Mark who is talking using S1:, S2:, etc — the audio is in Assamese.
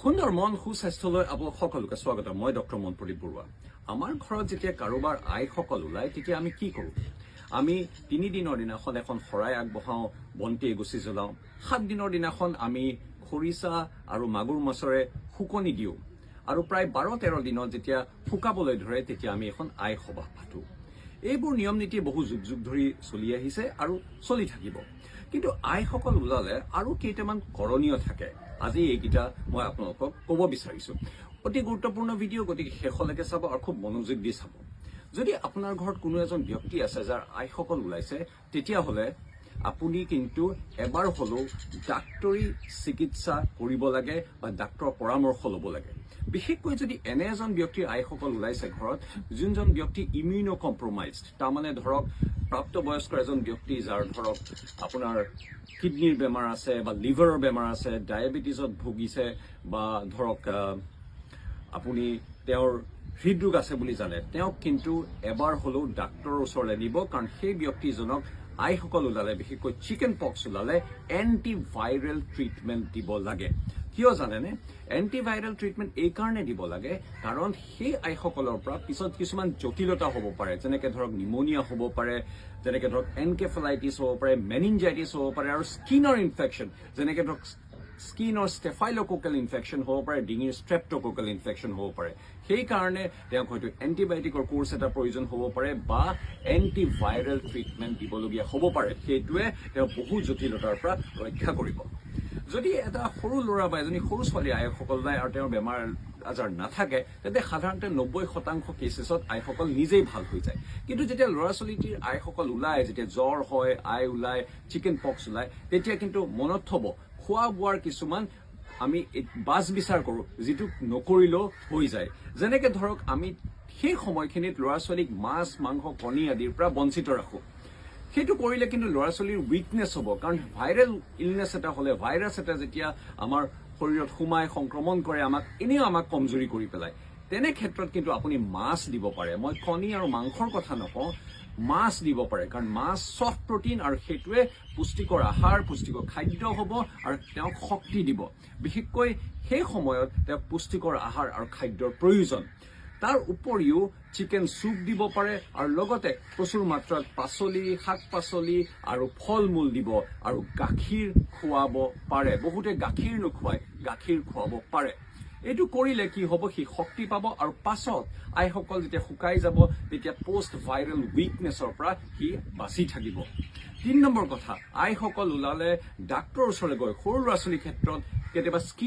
S1: সুন্দৰ মন সুস্বাস্থ্যলৈ আপোনাক সকলোকে স্বাগতম। মই ডক্টৰ মনপ্ৰদীপ বৰুৱা। আমাৰ ঘৰত যেতিয়া কাৰোবাৰ আইসকল ওলায় তেতিয়া আমি কি কৰোঁ? আমি 3 দিনৰ দিনাখন এখন শৰাই আগবঢ়াওঁ, বন্তি এগছি জ্বলাওঁ। 7 দিনৰ দিনাখন আমি খৰিচা আৰু মাগুৰ মাছৰে শুকনি দিওঁ। আৰু প্ৰায় 12-13 দিনত যেতিয়া শুকাবলৈ ধৰে তেতিয়া আমি এখন আই সবাহ পাতোঁ। এইবোৰ নিয়ম নীতি বহু যুগ যুগ ধৰি চলি আহিছে আৰু চলি থাকিব। কিন্তু আইসকল ওলালে আৰু কেইটামান কৰণীয় থাকে। আজি এইকেইটা মই আপোনালোকক ক'ব বিচাৰিছো। অতি গুৰুত্বপূৰ্ণ ভিডিঅ', গতিকে শেষলৈকে চাব আৰু খুব মনোযোগ দি চাব। যদি আপোনাৰ ঘৰত কোনো এজন ব্যক্তি আছে যাৰ আইসকল ওলাইছে, তেতিয়াহ'লে আপুনি কিন্তু এবাৰ হ'লেও ডাক্তৰী চিকিৎসা কৰিব লাগে বা ডাক্তৰৰ পৰামৰ্শ ল'ব লাগে। বিশেষকৈ যদি এনে এজন ব্যক্তিৰ আইসকল ওলাইছে ঘৰত, যোনজন ব্যক্তি ইমিউনো কম্প্ৰমাইজড, তাৰমানে ধৰক প্ৰাপ্তবয়স্ক এজন ব্যক্তি যাৰ ধৰক আপোনাৰ কিডনিৰ বেমাৰ আছে বা লিভাৰৰ বেমাৰ আছে, ডায়েবেটিছত ভুগিছে বা ধৰক আপুনি তেওঁৰ হৃদৰোগ আছে বুলি জানে, তেওঁক কিন্তু এবাৰ হ'লেও ডাক্তৰৰ ওচৰলৈ নিব। কাৰণ সেই ব্যক্তিজনক আইসকল ওলালে, বিশেষকৈ চিকেন পক্স ওলালে, এণ্টিভাইৰেল ট্ৰিটমেণ্ট দিব লাগে। কিয় জানেনে? এণ্টিভাইৰেল ট্ৰিটমেণ্ট এইকাৰণে দিব লাগে কাৰণ সেই আইসকলৰ পৰা পিছত কিছুমান জটিলতা হ'ব পাৰে, যেনেকৈ ধৰক নিমনিয়া হ'ব পাৰে, যেনেকৈ ধৰক এনকেফেলাইটিছ হ'ব পাৰে, মেনিনজাইটিছ হ'ব পাৰে, আৰু স্কিনৰ ইনফেকশ্যন, যেনেকৈ ধৰক স্কিনৰ ষ্টেফাইল'ক'কেল ইনফেকশ্যন হ'ব পাৰে, ডিঙিৰ ষ্ট্ৰেপ্ট'ক'কেল ইনফেকশ্যন হ'ব পাৰে। সেইকাৰণে তেওঁক হয়তো এণ্টিবায়'টিকৰ কোৰ্চ এটা প্ৰয়োজন হ'ব পাৰে বা এণ্টিভাইৰেল ট্ৰিটমেণ্ট দিবলগীয়া হ'ব পাৰে। সেইটোৱে তেওঁ বহু জটিলতাৰ পৰা ৰক্ষা কৰিব। যদি এটা সৰু ল'ৰা বা এজনী সৰু ছোৱালী আইসকল যায় আৰু তেওঁৰ বেমাৰ আজাৰ নাথাকে, তেন্তে সাধাৰণতে 90% কেছেছত আইসকল নিজেই ভাল হৈ যায়। কিন্তু যেতিয়া ল'ৰা ছোৱালীটিৰ আইসকল ওলায়, যেতিয়া জ্বৰ হয়, আই ওলায়, চিকেন পক্স ওলায়, তেতিয়া কিন্তু মনত থ'ব, খোৱা বোৱাৰ কিছুমান আমি বাছ বিচাৰ কৰোঁ, যিটো নকৰিলেও হৈ যায়। যেনেকৈ ধৰক আমি সেই সময়খিনিত ল'ৰা ছোৱালীক মাছ, মাংস, কণী আদিৰ পৰা বঞ্চিত ৰাখোঁ। সেইটো কৰিলে কিন্তু ল'ৰা ছোৱালীৰ উইকনেছ হ'ব। কাৰণ ভাইৰেল ইলনেছ এটা হ'লে, ভাইৰাছ এটা যেতিয়া আমাৰ শৰীৰত সোমাই সংক্ৰমণ কৰে, আমাক কমজুৰি কৰি পেলায়। তেনে ক্ষেত্ৰত কিন্তু আপুনি মাছ দিব পাৰে। মই কণী আৰু মাংসৰ কথা নকওঁ, মাছ দিব পাৰে। কাৰণ মাছ চফ্ট প্ৰটিন আৰু সেইটোৱে পুষ্টিকৰ আহাৰ, পুষ্টিকৰ খাদ্য হ'ব আৰু তেওঁক শক্তি দিব। বিশেষকৈ সেই সময়ত তেওঁক পুষ্টিকৰ আহাৰ আৰু খাদ্যৰ প্ৰয়োজন। তাৰ উপৰিও চিকেন চুপ দিব পাৰে আৰু লগতে প্ৰচুৰ মাত্ৰাত পাচলি, শাক পাচলি আৰু ফল মূল দিব আৰু গাখীৰ খুৱাব পাৰে। বহুতে গাখীৰ নোখুৱায়, গাখীৰ খুৱাব পাৰে। এইটো কৰিলে কি হ'ব, সি শক্তি পাব আৰু পাছত আইসকল যেতিয়া শুকাই যাব তেতিয়া পষ্ট ভাইৰেল উইকনেছৰ পৰা সি বাচি থাকিব। 3 নম্বৰ কথা, আইসকল ওলালে ডাক্তৰৰ ওচৰলৈ গৈ সৰু ল'ৰা ছোৱালীৰ ক্ষেত্ৰত কেতিয়াবা